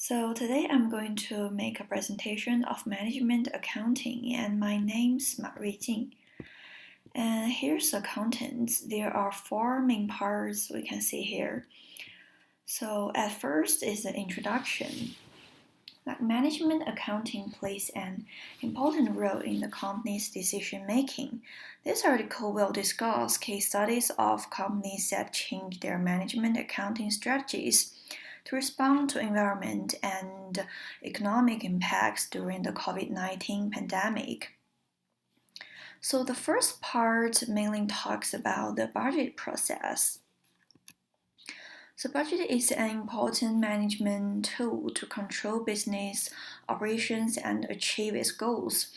So today I'm going to make a presentation of management accounting, and my name's Ma Ruijing. And here's the contents. There are four main parts we can see here. So at first is the introduction. Management accounting plays an important role in the company's decision making. This article will discuss case studies of companies that changed their management accounting strategies to respond to environment and economic impacts during the COVID-19 pandemic. So the first part mainly talks about the budget process. So budget is an important management tool to control business operations and achieve its goals.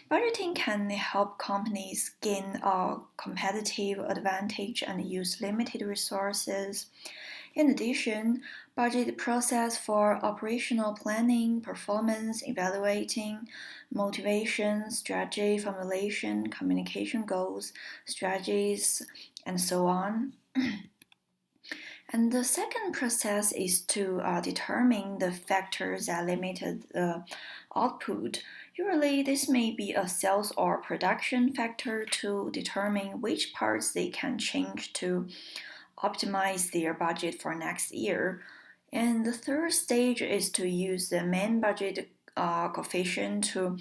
Budgeting can help companies gain a competitive advantage and use limited resources. In addition, budget process for operational planning, performance evaluating, motivation, strategy formulation, communication goals, strategies, and so on. And the second process is to determine the factors that limited the output. Usually, this may be a sales or production factor to determine which parts they can change to optimize their budget for next year. And the third stage is to use the main budget coefficient to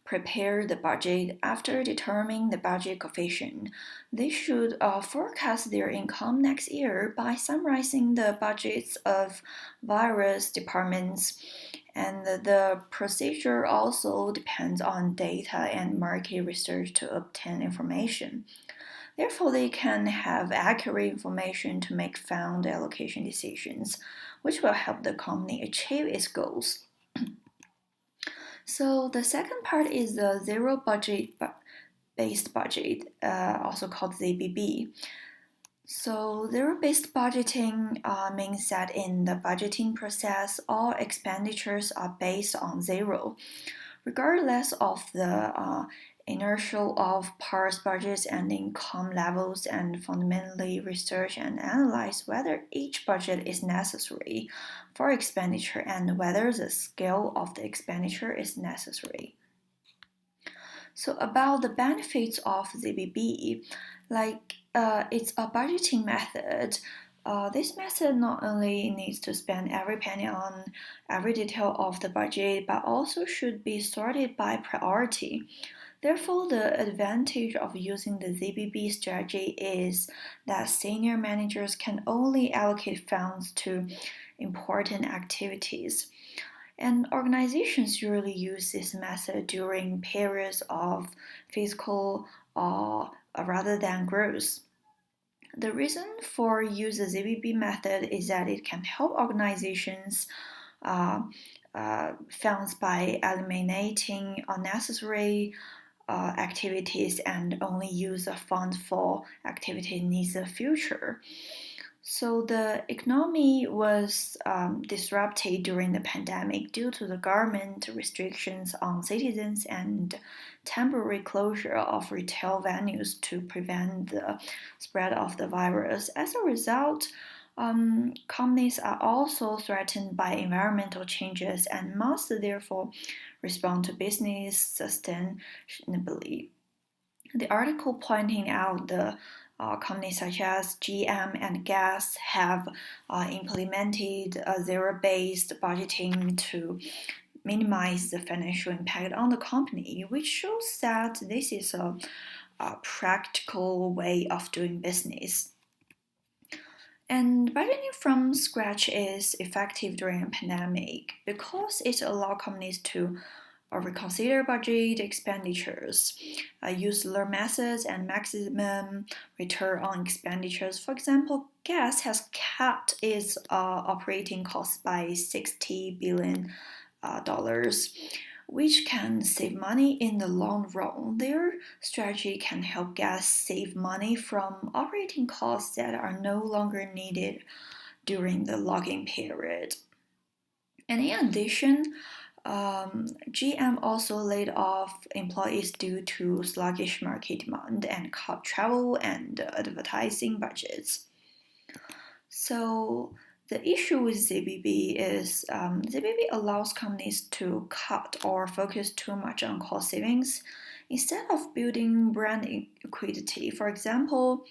prepare the budget. After determining the budget coefficient, they should forecast their income next year by summarizing the budgets of various departments. And the procedure also depends on data and market research to obtain information. Therefore, they can have accurate information to make sound allocation decisions, which will help the company achieve its goals. So the second part is the zero budget based budget, also called ZBB. So zero-based budgeting means that in the budgeting process, all expenditures are based on zero, regardless of the inertial of parts budgets and income levels, and fundamentally research and analyze whether each budget is necessary for expenditure and whether the scale of the expenditure is necessary. So about the benefits of ZBB, it's a budgeting method. This method not only needs to spend every penny on every detail of the budget, but also should be sorted by priority. Therefore, the advantage of using the ZBB strategy is that senior managers can only allocate funds to important activities. And organizations usually use this method during periods of fiscal rather than growth. The reason for use the ZBB method is that it can help organizations funds by eliminating unnecessary activities and only use a fund for activity needs the future. So the economy was disrupted during the pandemic due to the government restrictions on citizens and temporary closure of retail venues to prevent the spread of the virus. As a result, companies are also threatened by environmental changes and must therefore respond to business sustainably. The article pointing out the companies such as GM and Gas have implemented a zero-based budgeting to minimize the financial impact on the company, which shows that this is a practical way of doing business. And budgeting from scratch is effective during a pandemic because it allows companies to reconsider budget expenditures, use learn methods and maximum return on expenditures. For example, Gas has capped its operating costs by $60 billion, which can save money in the long run. Their strategy can help Gas save money from operating costs that are no longer needed during the lock-in period. And in addition, GM also laid off employees due to sluggish market demand and cut travel and advertising budgets. So The issue with ZBB is ZBB allows companies to cut or focus too much on cost savings instead of building brand equity. For example,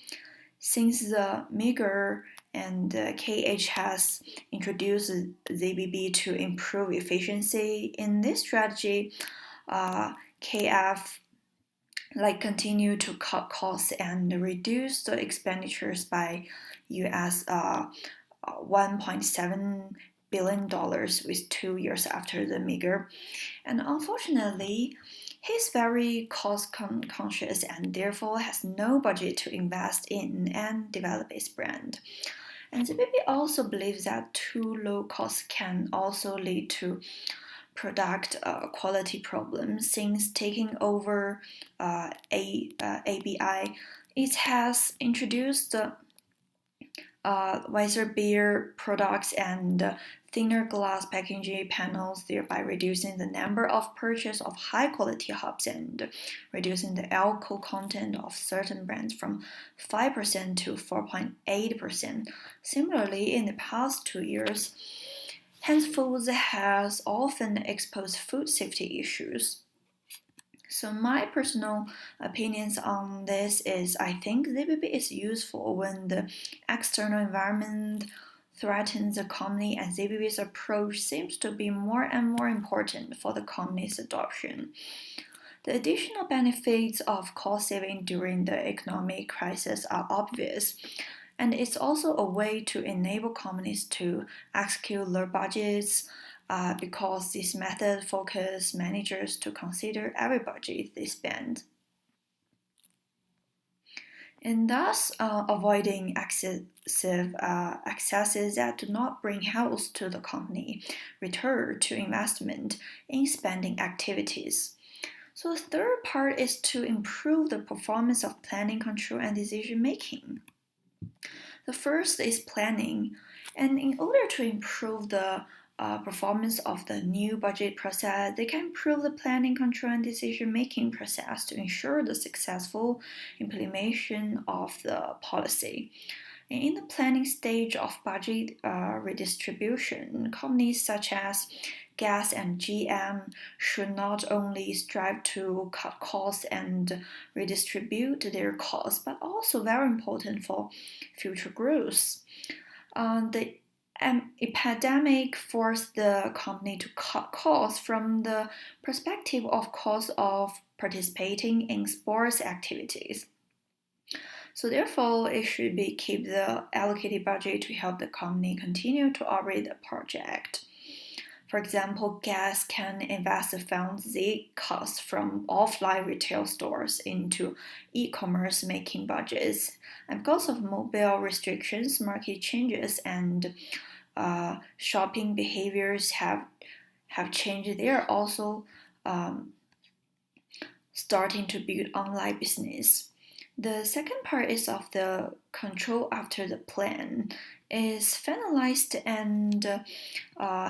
since the Meagher and KH has introduced ZBB to improve efficiency, in this strategy, KF continue to cut costs and reduce the expenditures by US $1.7 billion with 2 years after the Meagher. And unfortunately, he's very cost conscious and therefore has no budget to invest in and develop his brand. And ZBB also believes that too low costs can also lead to product quality problems. Since taking over ABI, it has introduced wiser beer products and thinner glass packaging panels, thereby reducing the number of purchase of high quality hops and reducing the alcohol content of certain brands from 5% to 4.8%. Similarly, in the past 2 years, Heinz Foods has often exposed food safety issues. So my personal opinions on this is I think ZBB is useful when the external environment threatens the company, and ZBB's approach seems to be more and more important for the company's adoption. The additional benefits of cost saving during the economic crisis are obvious, and it's also a way to enable companies to execute their budgets because this method focuses managers to consider every budget they spend. And thus avoiding excessive excesses that do not bring health to the company, return to investment in spending activities. So the third part is to improve the performance of planning, control, and decision making. The first is planning, and in order to improve the performance of the new budget process, they can improve the planning, control, and decision-making process to ensure the successful implementation of the policy. And in the planning stage of budget redistribution, companies such as Gas and GM should not only strive to cut costs and redistribute their costs, but also very important for future growth. The epidemic forced the company to cut costs from the perspective of cost of participating in sports activities. So therefore, it should be keep the allocated budget to help the company continue to operate the project. For example, Gas can invest the funds they cost from offline retail stores into e-commerce making budgets. And because of mobile restrictions, market changes, and shopping behaviors have changed, they are also starting to build online business. The second part is of the control after the plan is finalized and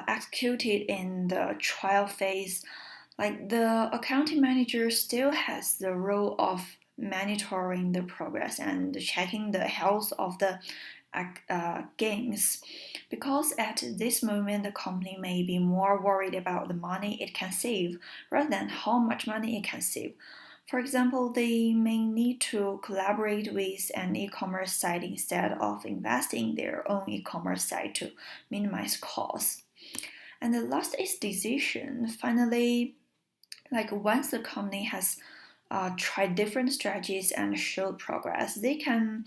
executed in the trial phase. Like the accounting manager still has the role of monitoring the progress and checking the health of the gains, because at this moment the company may be more worried about the money it can save rather than how much money it can save. For example, they may need to collaborate with an e-commerce site instead of investing in their own e-commerce site to minimize costs. And the last is decision. Finally, like once the company has tried different strategies and showed progress, they can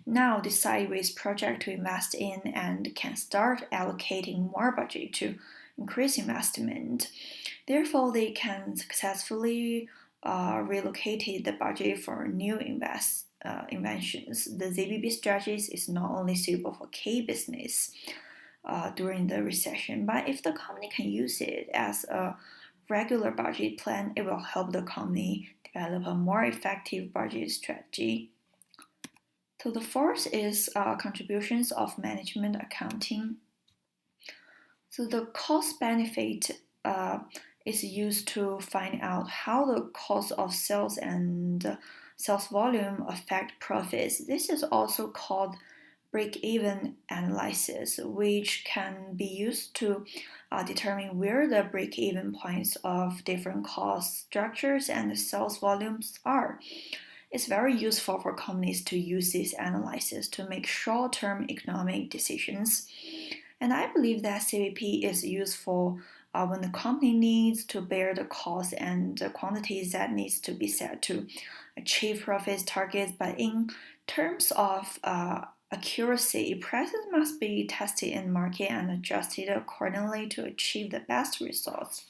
now decide which project to invest in and can start allocating more budget to increase investment. Therefore, they can successfully relocated the budget for new inventions. The ZBB strategies is not only suitable for K business during the recession, but if the company can use it as a regular budget plan, it will help the company develop a more effective budget strategy. So the fourth is contributions of management accounting. So the cost benefit is used to find out how the cost of sales and sales volume affect profits. This is also called break-even analysis, which can be used to determine where the break-even points of different cost structures and sales volumes are. It's very useful for companies to use this analysis to make short-term economic decisions. And I believe that CVP is useful when the company needs to bear the cost and the quantities that needs to be set to achieve profit targets. But in terms of accuracy, prices must be tested in market and adjusted accordingly to achieve the best results.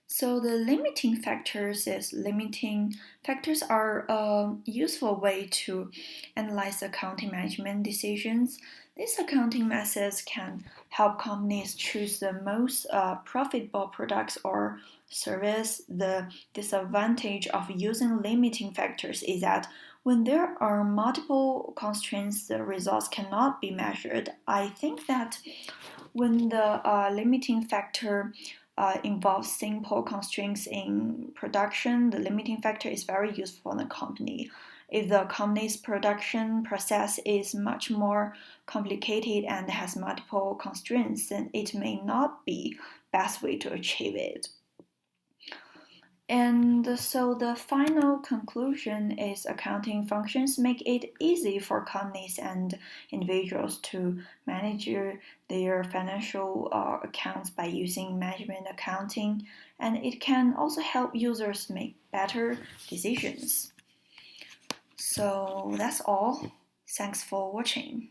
So the limiting factors are a useful way to analyze accounting management decisions. These accounting methods can help companies choose the most profitable products or service. The disadvantage of using limiting factors is that when there are multiple constraints, the results cannot be measured. I think that when the limiting factor involves simple constraints in production, the limiting factor is very useful in a company. If the company's production process is much more complicated and has multiple constraints, then it may not be best way to achieve it. And so the final conclusion is accounting functions make it easy for companies and individuals to manage their financial accounts by using management accounting, and it can also help users make better decisions. So that's all. Thanks for watching.